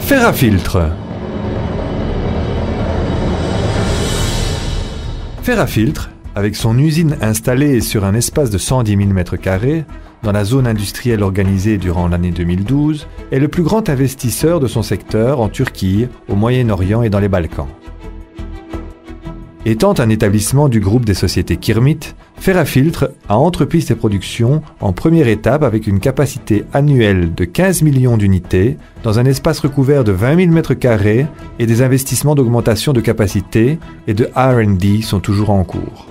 Ferrafiltre. Ferrafiltre, avec son usine installée sur un espace de 110 000 m², dans la zone industrielle organisée durant l'année 2012, est le plus grand investisseur de son secteur en Turquie, au Moyen-Orient et dans les Balkans. Étant un établissement du groupe des sociétés Kirmit, Ferrafiltre a entrepris ses productions en première étape avec une capacité annuelle de 15 millions d'unités dans un espace recouvert de 20 000 m² et des investissements d'augmentation de capacité et de R&D sont toujours en cours.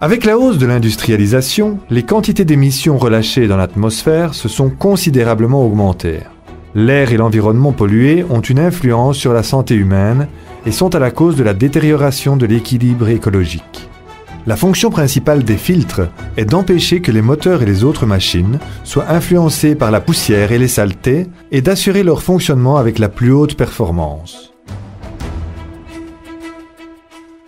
Avec la hausse de l'industrialisation, les quantités d'émissions relâchées dans l'atmosphère se sont considérablement augmentées. L'air et l'environnement pollués ont une influence sur la santé humaine et sont à la cause de la détérioration de l'équilibre écologique. La fonction principale des filtres est d'empêcher que les moteurs et les autres machines soient influencés par la poussière et les saletés et d'assurer leur fonctionnement avec la plus haute performance.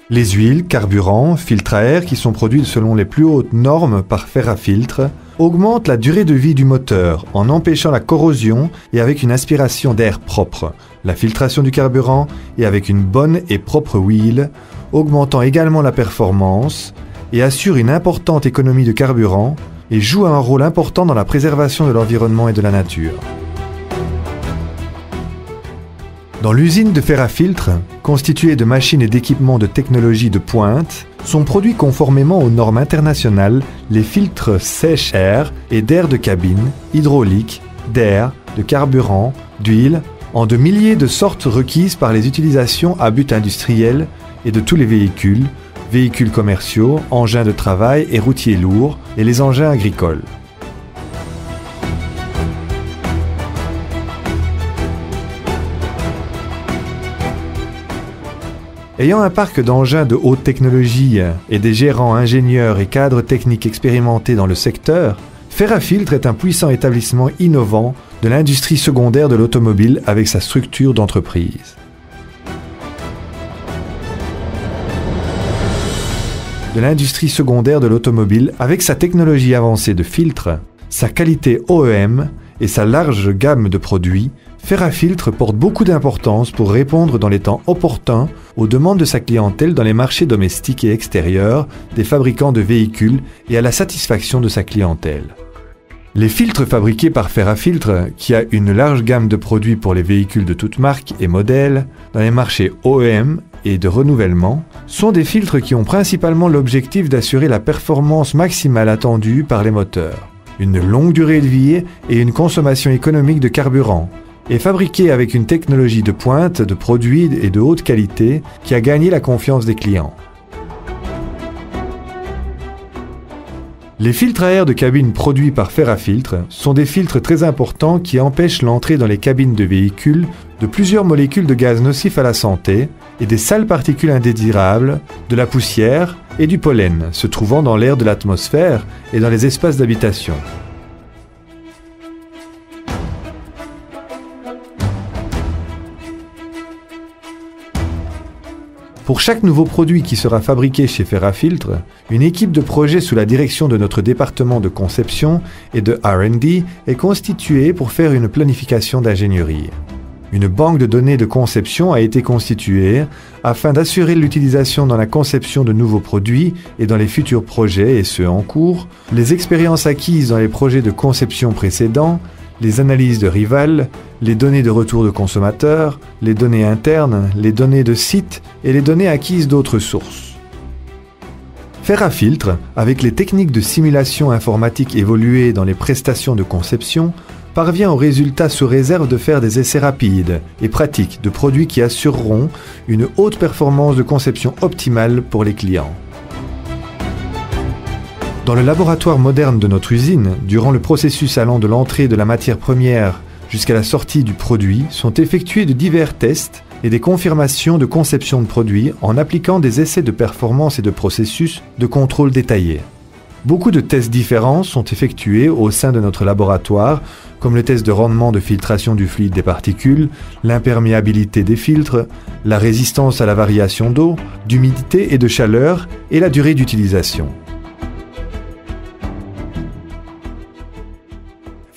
Les huiles, carburants, filtres à air qui sont produits selon les plus hautes normes par Ferrafiltre augmentent la durée de vie du moteur en empêchant la corrosion et avec une aspiration d'air propre, la filtration du carburant et avec une bonne et propre huile, augmentant également la performance et assurent une importante économie de carburant et jouent un rôle important dans la préservation de l'environnement et de la nature. Dans l'usine de Ferrafiltre, constituée de machines et d'équipements de technologie de pointe, sont produits conformément aux normes internationales les filtres sèche-air et d'air de cabine, hydraulique, d'air, de carburant, d'huile, en de milliers de sortes requises par les utilisations à but industriel et de tous les véhicules, véhicules commerciaux, engins de travail et routiers lourds, et les engins agricoles. Ayant un parc d'engins de haute technologie et des gérants, ingénieurs et cadres techniques expérimentés dans le secteur, Ferrafiltre est un puissant établissement innovant de l'industrie secondaire de l'automobile avec sa structure d'entreprise. De l'industrie secondaire de l'automobile avec sa technologie avancée de filtres, sa qualité OEM et sa large gamme de produits, Ferrafiltre porte beaucoup d'importance pour répondre dans les temps opportuns aux demandes de sa clientèle dans les marchés domestiques et extérieurs des fabricants de véhicules et à la satisfaction de sa clientèle. Les filtres fabriqués par Ferrafiltre, qui a une large gamme de produits pour les véhicules de toutes marques et modèles, dans les marchés OEM et de renouvellement, sont des filtres qui ont principalement l'objectif d'assurer la performance maximale attendue par les moteurs, une longue durée de vie et une consommation économique de carburant, et fabriqué avec une technologie de pointe, de produits et de haute qualité qui a gagné la confiance des clients. Les filtres à air de cabine produits par Ferrafiltre sont des filtres très importants qui empêchent l'entrée dans les cabines de véhicules de plusieurs molécules de gaz nocifs à la santé et des sales particules indésirables, de la poussière et du pollen se trouvant dans l'air de l'atmosphère et dans les espaces d'habitation. Pour chaque nouveau produit qui sera fabriqué chez Ferrafiltre, une équipe de projet sous la direction de notre département de conception et de R&D est constituée pour faire une planification d'ingénierie. Une banque de données de conception a été constituée afin d'assurer l'utilisation dans la conception de nouveaux produits et dans les futurs projets et ceux en cours, les expériences acquises dans les projets de conception précédents, les analyses de rivales, les données de retour de consommateurs, les données internes, les données de site et les données acquises d'autres sources. Ferrafiltre, avec les techniques de simulation informatique évoluées dans les prestations de conception, parvient au résultat sous réserve de faire des essais rapides et pratiques de produits qui assureront une haute performance de conception optimale pour les clients. Dans le laboratoire moderne de notre usine, durant le processus allant de l'entrée de la matière première jusqu'à la sortie du produit, sont effectués de divers tests et des confirmations de conception de produits en appliquant des essais de performance et de processus de contrôle détaillés. Beaucoup de tests différents sont effectués au sein de notre laboratoire, comme le test de rendement de filtration du fluide des particules, l'imperméabilité des filtres, la résistance à la variation d'eau, d'humidité et de chaleur et la durée d'utilisation.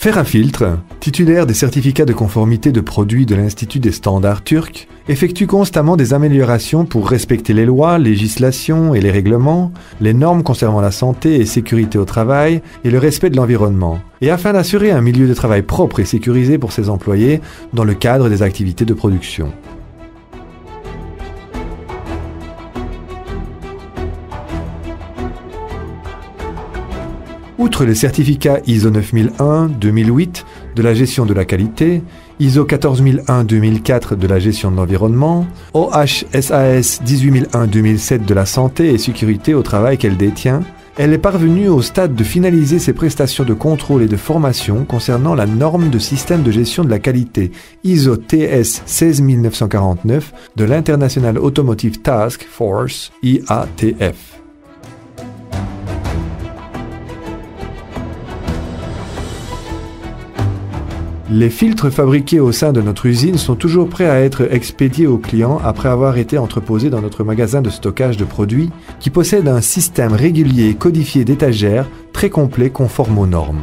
Ferrafiltre, titulaire des certificats de conformité de produits de l'Institut des standards turcs, effectue constamment des améliorations pour respecter les lois, législations et les règlements, les normes concernant la santé et sécurité au travail et le respect de l'environnement, et afin d'assurer un milieu de travail propre et sécurisé pour ses employés dans le cadre des activités de production. Outre les certificats ISO 9001-2008 de la gestion de la qualité, ISO 14001-2004 de la gestion de l'environnement, OHSAS 18001-2007 de la santé et sécurité au travail qu'elle détient, elle est parvenue au stade de finaliser ses prestations de contrôle et de formation concernant la norme de système de gestion de la qualité ISO TS 16949 de l'International Automotive Task Force IATF. Les filtres fabriqués au sein de notre usine sont toujours prêts à être expédiés aux clients après avoir été entreposés dans notre magasin de stockage de produits qui possède un système régulier et codifié d'étagères très complet conforme aux normes.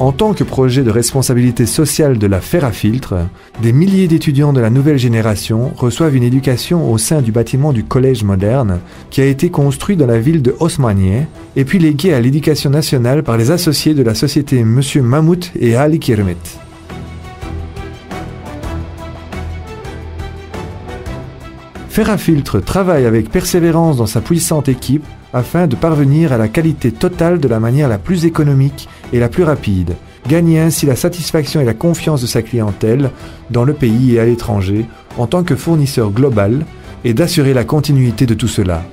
En tant que projet de responsabilité sociale de la Ferrafiltre, des milliers d'étudiants de la nouvelle génération reçoivent une éducation au sein du bâtiment du Collège moderne qui a été construit dans la ville de Osmaniye et puis légué à l'éducation nationale par les associés de la société Monsieur Mahmoud et Ali Kirmet. Ferrafiltre travaille avec persévérance dans sa puissante équipe afin de parvenir à la qualité totale de la manière la plus économique et la plus rapide, gagner ainsi la satisfaction et la confiance de sa clientèle dans le pays et à l'étranger en tant que fournisseur global et d'assurer la continuité de tout cela.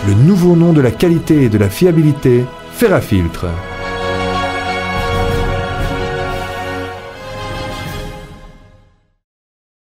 Le nouveau nom de la qualité et de la fiabilité, Ferrafiltre.